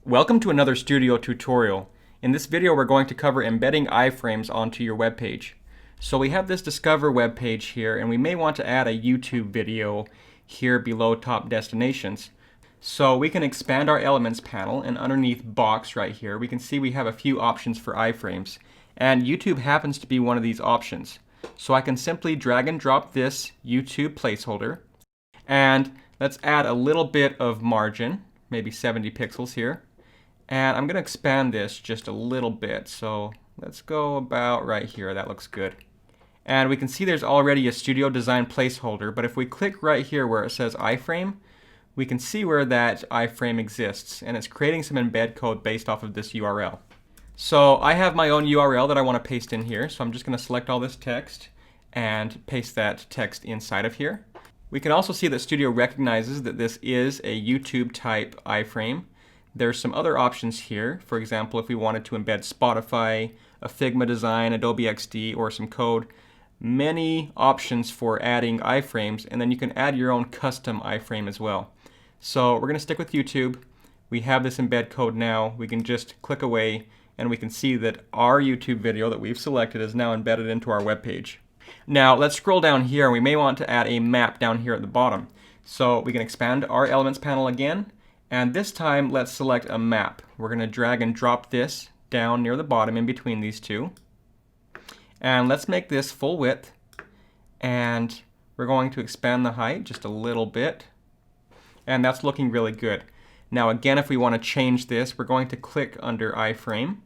Welcome to another Studio tutorial. In this video we're going to cover embedding iframes onto your web page. So we have this Discover web page here, and we may want to add a YouTube video here below Top Destinations. So we can expand our Elements panel, and underneath Box right here we can see we have a few options for iframes, and YouTube happens to be one of these options. So I can simply drag and drop this YouTube placeholder, and let's add a little bit of margin, maybe 70 pixels here. And I'm going to expand this just a little bit, so let's go about right here. That looks good. And we can see there's already a Studio.Design placeholder, but if we click right here where it says iframe, we can see where that iframe exists, and it's creating some embed code based off of this URL. So I have my own URL that I want to paste in here, so I'm just going to select all this text and paste that text inside of here. We can also see that Studio recognizes that this is a YouTube type iframe. There's some other options here. For example, if we wanted to embed Spotify, a Figma design, Adobe XD, or some code, many options for adding iframes, and then you can add your own custom iframe as well. So we're going to stick with YouTube. We have this embed code now. We can just click away, and we can see that our YouTube video that we've selected is now embedded into our web page. Now let's scroll down here, and we may want to add a map down here at the bottom. So we can expand our Elements panel again. And this time, let's select a map. We're going to drag and drop this down near the bottom in between these two. And let's make this full width. And we're going to expand the height just a little bit. And that's looking really good. Now again, if we want to change this, we're going to click under iframe.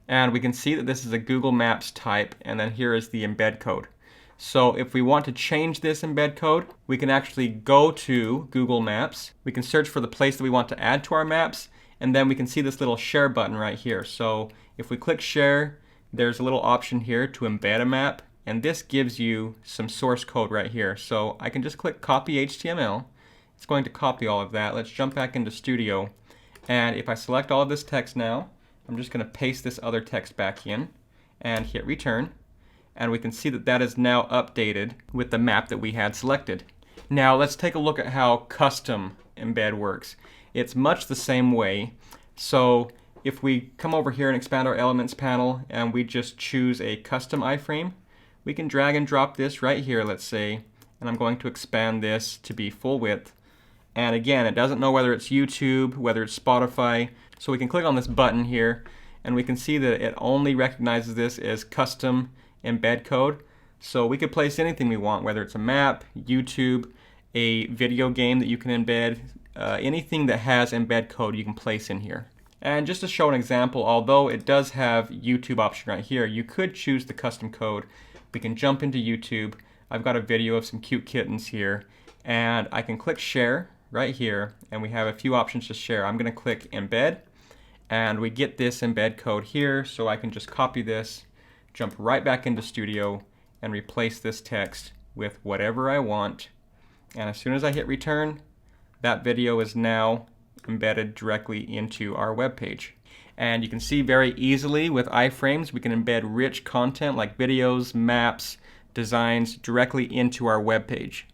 And we can see that this is a Google Maps type, and then here is the embed code. So if we want to change this embed code, we can actually go to Google Maps. We can search for the place that we want to add to our maps, and then we can see this little share button right here. So if we click share, there's a little option here to embed a map, and this gives you some source code right here. So I can just click copy HTML. It's going to copy all of that. Let's jump back into Studio, and if I select all of this text now, I'm just going to paste this other text back in and hit return. And we can see that that is now updated with the map that we had selected. Now let's take a look at how custom embed works. It's much the same way. So if we come over here and expand our Elements panel and we just choose a custom iframe, we can drag and drop this right here, let's say, and I'm going to expand this to be full width. And again, it doesn't know whether it's YouTube, whether it's Spotify, so we can click on this button here and we can see that it only recognizes this as custom embed code. So we could place anything we want, whether it's a map, YouTube, a video game that you can embed, anything that has embed code you can place in here. And just to show an example, although it does have YouTube option right here, you could choose the custom code. We can jump into YouTube. I've got a video of some cute kittens here, and I can click share right here, and we have a few options to share. I'm going to click embed, and we get this embed code here, so I can just copy this, jump right back into Studio, and replace this text with whatever I want. And as soon as I hit return, that video is now embedded directly into our web page. And you can see very easily with iframes, we can embed rich content like videos, maps, designs directly into our web page.